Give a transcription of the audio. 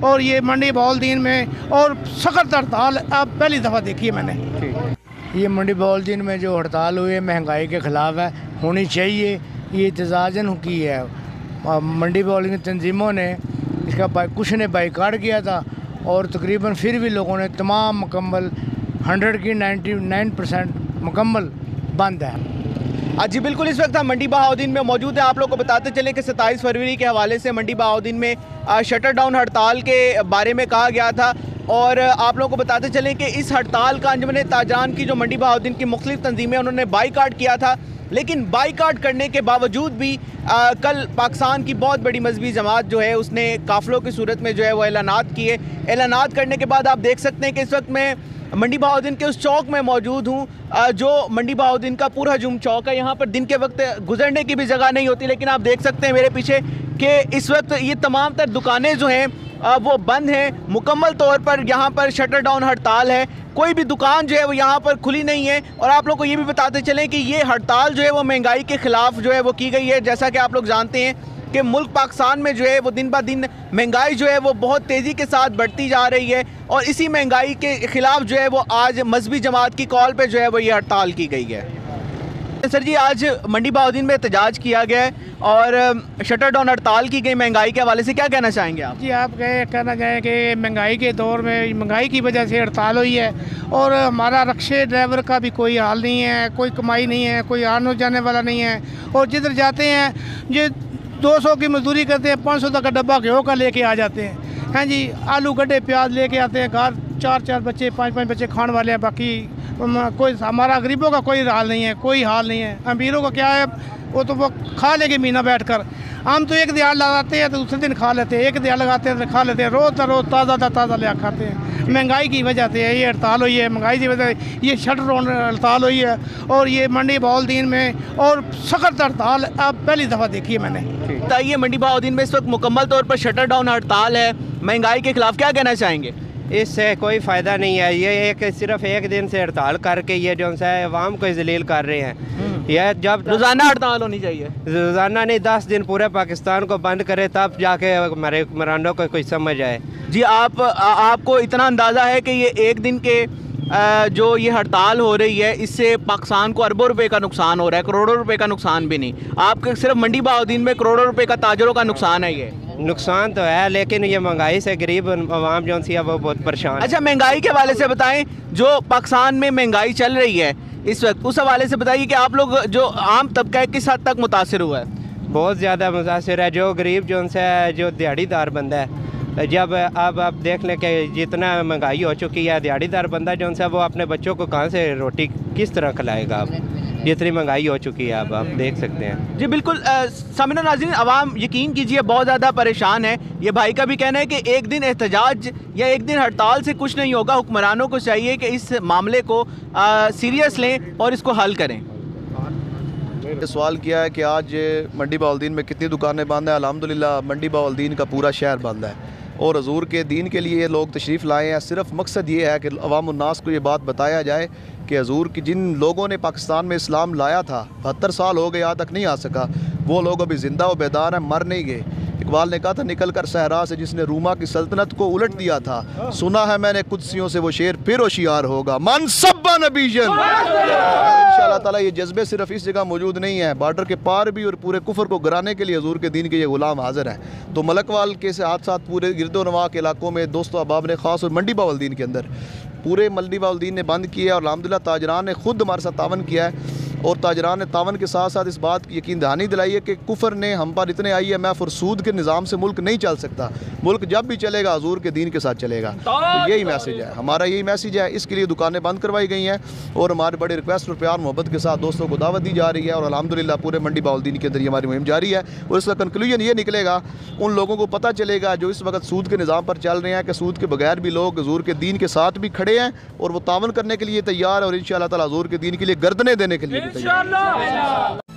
और ये मंडी बहाउद्दीन में और सख्त हड़ताल अब पहली दफ़ा देखी है मैंने। ये मंडी बहाउद्दीन में जो हड़ताल हुई है महंगाई के ख़िलाफ़ है, होनी चाहिए। ये एहतजाजन की है। मंडी बहाउद्दीन की तंजीमों ने इसका कुछ ने बाइकाट किया था और तकरीबन फिर भी लोगों ने तमाम मुकम्मल 100 की 99% मुकम्मल बंद है। जी बिल्कुल, इस वक्त हम मंडी बहाउद्दीन में मौजूद हैं। आप लोग को बताते चलें कि 27 फरवरी के हवाले से मंडी बहाउद्दीन में शटर डाउन हड़ताल के बारे में कहा गया था और आप लोगों को बताते चलें कि इस हड़ताल का अंजुमन ताजरान की जो मंडी बहाउद्दीन की मुख्तलिफ तंजीमें उन्होंने बाइकाट किया था, लेकिन बाइकाट करने के बावजूद भी कल पाकिस्तान की बहुत बड़ी मजहबी जमात जो है उसने काफ़िलों की सूरत में जो है वो ऐलानात किए। ऐलानात करने के बाद आप देख सकते हैं कि इस वक्त मैं मंडी बहाउद्दीन के उस चौक में मौजूद हूँ जो मंडी बहाउद्दीन का पूरा हजूम चौक है। यहाँ पर दिन के वक्त गुजरने की भी जगह नहीं होती, लेकिन आप देख सकते हैं मेरे पीछे कि इस वक्त ये तमाम तर दुकानें जो हैं वो बंद हैं। मुकम्मल तौर पर यहाँ पर शटर डाउन हड़ताल है, कोई भी दुकान जो है वो यहाँ पर खुली नहीं है। और आप लोग को ये भी बताते चलें कि ये हड़ताल जो है वो महंगाई के ख़िलाफ़ जो है वो की गई है। जैसा कि आप लोग जानते हैं कि मुल्क पाकिस्तान में जो है वो दिन ब दिन महंगाई जो है वो बहुत तेज़ी के साथ बढ़ती जा रही है और इसी महंगाई के ख़िलाफ़ जो है वो आज मजहबी जमात की कॉल पे जो है वो ये हड़ताल की गई है। सर जी, आज मंडी बहाउद्दीन में एहतजाज किया गया है और शटर डाउन हड़ताल की गई, महंगाई के हवाले से क्या कहना चाहेंगे आप? जी, आप कहना चाहें कि महंगाई के दौर में महंगाई की वजह से हड़ताल हुई है और हमारा रक्शे ड्राइवर का भी कोई हाल नहीं है, कोई कमाई नहीं है, कोई आने जाने वाला नहीं है और जिधर जाते हैं ये 200 की मजदूरी करते हैं, 500 तक का डब्बा गेहूँ का लेके आ जाते हैं। हाँ जी, आलू गड्ढे प्याज लेके आते हैं, घर 4-4 बच्चे 5-5 बच्चे खाने वाले हैं, बाकी कोई हमारा गरीबों का कोई हाल नहीं है, कोई हाल नहीं है। अमीरों का क्या है, वो तो वो खा लेंगे महीना बैठ कर। हम तो एक दिहाड़ लगाते हैं तो दूसरे दिन खा लेते हैं, एक दिहाड़ लगाते हैं तो खा लेते हैं, रोज़ रोज़ ताज़ा ले खाते हैं। महंगाई की वजह से ये हड़ताल हुई है, महंगाई की वजह से ये शटर डाउन हड़ताल हुई है और ये मंडी बहाउद्दीन में और सख्त हड़ताल अब पहली दफ़ा देखी है मैंने। बताइए, मंडी बहाउद्दीन में इस वक्त मुकम्मल तौर पर शटर डाउन हड़ताल है, महंगाई के खिलाफ क्या कहना चाहेंगे? इससे कोई फ़ायदा नहीं है। ये सिर्फ एक दिन से हड़ताल करके ये जो है अवाम को जलील कर रहे हैं। यह जब रोज़ाना हड़ताल होनी चाहिए, रोज़ाना नहीं, 10 दिन पूरे पाकिस्तान को बंद करे तब जाके हमारे हुक्मरानों को कोई समझ आए। जी, आपको इतना अंदाज़ा है कि ये एक दिन के जो ये हड़ताल हो रही है इससे पाकिस्तान को अरबों रुपए का नुकसान हो रहा है, करोड़ों रुपए का नुकसान भी नहीं। आपके सिर्फ मंडी बहाउद्दीन में करोड़ों रुपए का ताजरों का नुकसान है। ये नुकसान तो है, लेकिन ये महंगाई से गरीब आवाम जो सी है वो बहुत परेशान। अच्छा, महंगाई के हवाले से बताएं, जो पाकिस्तान में महंगाई चल रही है इस वक्त, उस हवाले से बताइए कि आप लोग जो आम तबका है किस हद तक मुतासिर हुआ है? बहुत ज़्यादा मुतासिर है। जो गरीब जो है, जो दिहाड़ीदार बंदा है, जब अब आप देख लें कि जितना महंगाई हो चुकी है, दिहाड़ीदार बंदा जो है वो अपने बच्चों को कहाँ से रोटी किस तरह खिलाएगा? अब जितनी महंगाई हो चुकी है अब आप देख सकते हैं। जी बिल्कुल, सामिना नाज़रीन, आवाम यकीन कीजिए बहुत ज़्यादा परेशान है। ये भाई का भी कहना है कि एक दिन एहतजाज या एक दिन हड़ताल से कुछ नहीं होगा, हुक्मरानों को चाहिए कि इस मामले को सीरियस लें और इसको हल करें। सवाल किया है कि आज मंडी बहाउद्दीन में कितनी दुकानें बंद हैं। अल्हम्दुलिल्लाह मंडी बहाउद्दीन का पूरा शहर बंद है और हजूर के दीन के लिए लोग तशरीफ़ लाए हैं। सिर्फ मकसद ये है कि अवाम उन्नास को ये बात बताया जाए कि हजूर की जिन लोगों ने पाकिस्तान में इस्लाम लाया था, 72 साल हो गए, यहाँ तक नहीं आ सका, वो लोग अभी ज़िंदा व बेदार हैं, मर नहीं गए। इकबाल ने कहा था, निकल कर सहरा से जिसने रूमा की सल्तनत को उलट दिया था, सुना है मैंने कुदसियों से वो शेर फिर होशियार होगा, मन सब्बा नबीजन। इंशाअल्लाह ताला ये जज्बे सिर्फ इस जगह मौजूद नहीं है, बॉर्डर के पार भी और पूरे कुफर को गिराने के लिए हजूर के दीन के ये गुलाम हाजिर हैं। तो मलकवाल के साथ साथ पूरे गिरदोनवा के इलाकों में दोस्तों अहबाब ने ख़ास और मंडी बहाउद्दीन के अंदर पूरे मंडी बहाउद्दीन ने बंद किया और अल्हम्दुलिल्लाह ताजरान ने खुद हमारे साथ तावन किया है और ताजरान ने तावन के साथ साथ इस बात की यकीन दहानी दिलाई है कि कुफर ने हम पर इतने IMF और सूद के निज़ाम से मुल्क नहीं चल सकता। मुल्क जब भी चलेगा हजूर के दीन के साथ चलेगा। तो यही मैसेज है, हमारा यही मैसेज है। इसके लिए दुकानें बंद करवाई गई हैं और हमारे बड़े रिक्वेस्ट और प्यार मोहब्बत के साथ दोस्तों को दावत दी जा रही है और अल्हम्दुलिल्लाह पूरे मंडी बहाउद्दीन के अंदर ये हमारी मुहिम जारी है और इसका कंक्लूजन ये निकलेगा, उन लोगों को पता चलेगा जो इस वक्त सूद के निज़ाम पर चल रहे हैं कि सूद के बगैर भी लोग हजूर के दीन के साथ भी खड़े हैं और वो तावन करने के लिए तैयार है और इंशाअल्लाह ताला हजूर के दीन के लिए गर्दनें देने के लिए भी तैयार है।